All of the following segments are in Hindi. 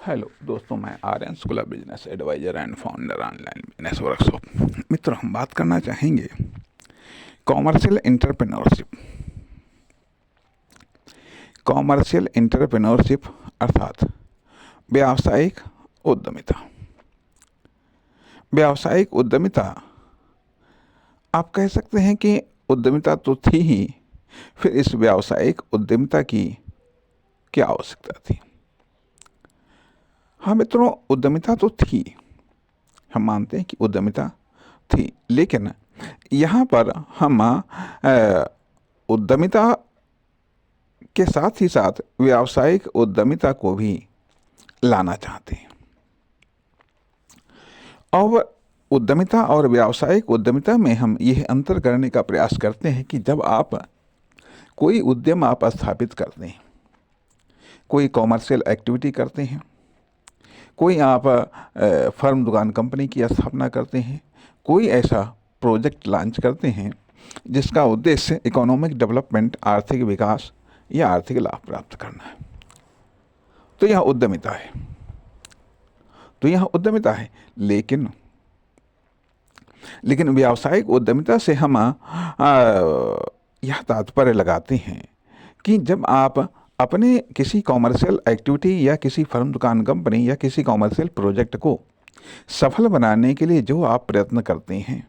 हेलो दोस्तों, मैं Aryan school of business advisor and founder online business workshop. मित्रों, हम बात करना चाहेंगे कॉमर्शियल एंटरप्रेन्योरशिप। कॉमर्शियल एंटरप्रेन्योरशिप अर्थात व्यावसायिक उद्यमिता। व्यावसायिक उद्यमिता, आप कह सकते हैं कि उद्यमिता तो थी ही, फिर इस व्यावसायिक उद्यमिता की क्या आवश्यकता थी। हाँ मित्रों, उद्यमिता तो थी, हम मानते हैं कि उद्यमिता थी, लेकिन यहाँ पर हम उद्यमिता के साथ ही साथ व्यावसायिक उद्यमिता को भी लाना चाहते हैं। और उद्यमिता और व्यावसायिक उद्यमिता में हम यह अंतर करने का प्रयास करते हैं कि जब आप कोई उद्यम आप स्थापित करते हैं, कोई कॉमर्शियल एक्टिविटी करते हैं, कोई आप फर्म दुकान कंपनी की स्थापना करते हैं, कोई ऐसा प्रोजेक्ट लॉन्च करते हैं जिसका उद्देश्य इकोनॉमिक डेवलपमेंट, आर्थिक विकास या आर्थिक लाभ प्राप्त करना है, तो यह उद्यमिता है। लेकिन व्यावसायिक उद्यमिता से हम यह तात्पर्य लगाते हैं कि जब आप अपने किसी कॉमर्शियल एक्टिविटी या किसी फर्म दुकान कंपनी या किसी कॉमर्शियल प्रोजेक्ट को सफल बनाने के लिए जो आप प्रयत्न करते हैं,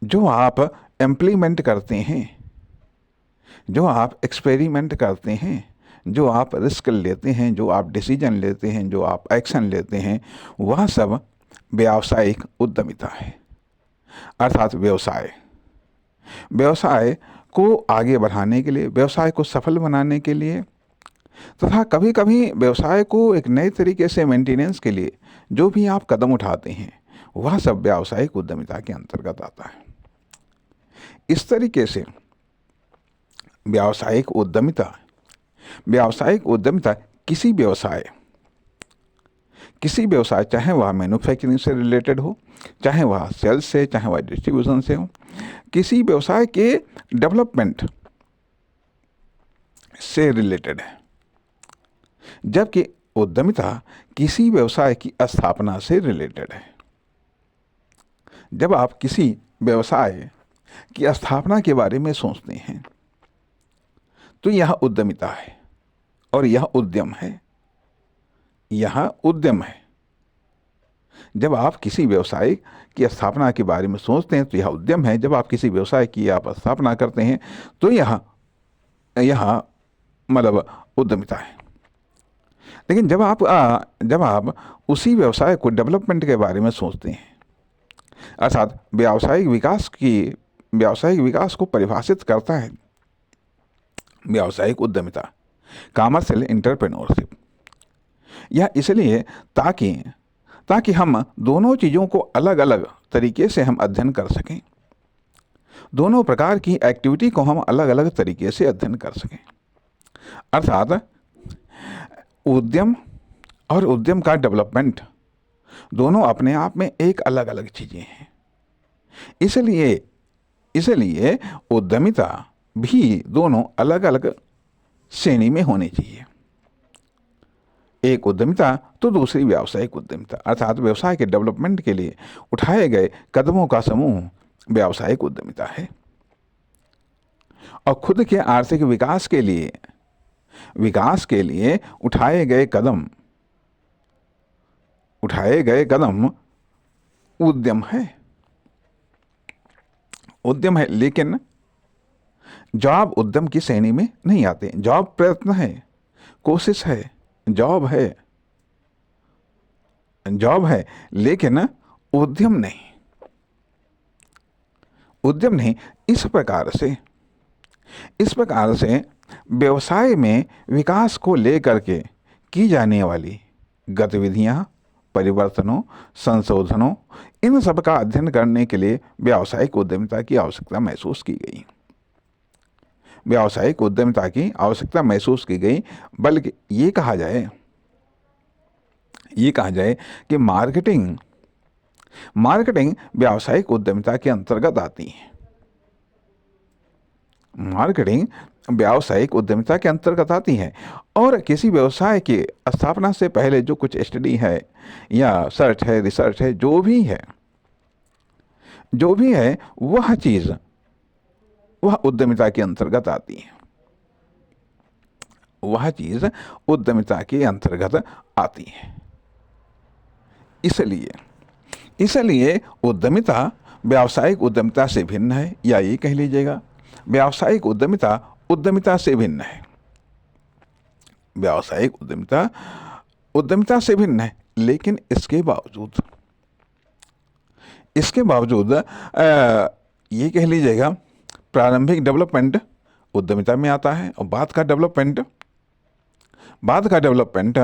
जो आप इम्प्लीमेंट करते हैं, जो आप एक्सपेरिमेंट करते हैं, जो आप रिस्क लेते हैं, जो आप डिसीजन लेते हैं, जो आप एक्शन लेते हैं, वह सब व्यावसायिक उद्यमिता है। अर्थात व्यवसाय को आगे बढ़ाने के लिए, व्यवसाय को सफल बनाने के लिए, तथा कभी कभी व्यवसाय को एक नए तरीके से मेंटेनेंस के लिए जो भी आप कदम उठाते हैं, वह सब व्यावसायिक उद्यमिता के अंतर्गत आता है। इस तरीके से व्यावसायिक उद्यमिता किसी व्यवसाय चाहे वह मैन्युफैक्चरिंग से रिलेटेड हो, चाहे वह सेल्स से, चाहे वह डिस्ट्रीब्यूशन से हो, किसी व्यवसाय के डेवलपमेंट से रिलेटेड है, जबकि उद्यमिता किसी व्यवसाय की स्थापना से रिलेटेड है। जब आप किसी व्यवसाय की स्थापना के बारे में सोचते हैं तो यह उद्यमिता है और यह उद्यम है। जब आप किसी व्यवसाय की स्थापना के बारे में सोचते हैं तो यह उद्यम है। जब आप किसी व्यवसाय की आप स्थापना करते हैं तो यह मतलब उद्यमिता है। लेकिन जब आप उसी व्यवसाय को डेवलपमेंट के बारे में सोचते हैं, अर्थात व्यावसायिक विकास को परिभाषित करता है व्यावसायिक उद्यमिता, कॉमर्शियल एंटरप्रेन्योरशिप। यह इसलिए ताकि हम दोनों चीज़ों को अलग अलग तरीके से हम अध्ययन कर सकें, दोनों प्रकार की एक्टिविटी को हम अलग अलग तरीके से अध्ययन कर सकें। अर्थात उद्यम और उद्यम का डेवलपमेंट दोनों अपने आप में एक अलग अलग चीज़ें हैं। इसलिए उद्यमिता भी दोनों अलग अलग श्रेणी में होनी चाहिए। एक उद्यमिता तो दूसरी व्यावसायिक उद्यमिता, अर्थात व्यवसाय के डेवलपमेंट के लिए उठाए गए कदमों का समूह व्यावसायिक उद्यमिता है। और खुद के आर्थिक विकास के लिए उठाए गए कदम उद्यम है। लेकिन जॉब उद्यम की श्रेणी में नहीं आते। जॉब प्रयत्न है, कोशिश है, जॉब है, लेकिन उद्यम नहीं। इस प्रकार से व्यवसाय में विकास को लेकर के की जाने वाली गतिविधियां, परिवर्तनों, संशोधनों, इन सब का अध्ययन करने के लिए व्यावसायिक उद्यमिता की आवश्यकता महसूस की गई। बल्कि ये कहा जाए कि मार्केटिंग व्यावसायिक उद्यमिता के अंतर्गत आती है। मार्केटिंग व्यावसायिक उद्यमिता के अंतर्गत आती हैं और किसी व्यवसाय की स्थापना से पहले जो कुछ स्टडी है या सर्च है, रिसर्च है, जो भी है वह चीज़ वह उद्यमिता के अंतर्गत आती है, वह चीज़ उद्यमिता के अंतर्गत आती है। इसलिए उद्यमिता व्यावसायिक उद्यमिता से भिन्न है, या ये कह लीजिएगा व्यावसायिक उद्यमिता उद्यमिता से भिन्न है। व्यावसायिक उद्यमिता उद्यमिता से भिन्न है, लेकिन इसके बावजूद ये कह लीजिएगा प्रारंभिक डेवलपमेंट उद्यमिता में आता है और बाद का डेवलपमेंट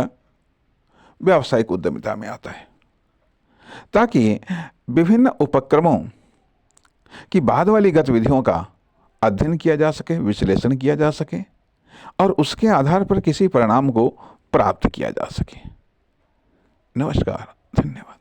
व्यावसायिक उद्यमिता में आता है, ताकि विभिन्न उपक्रमों की बाद वाली गतिविधियों का अध्ययन किया जा सके, विश्लेषण किया जा सके और उसके आधार पर किसी परिणाम को प्राप्त किया जा सके। नमस्कार, धन्यवाद।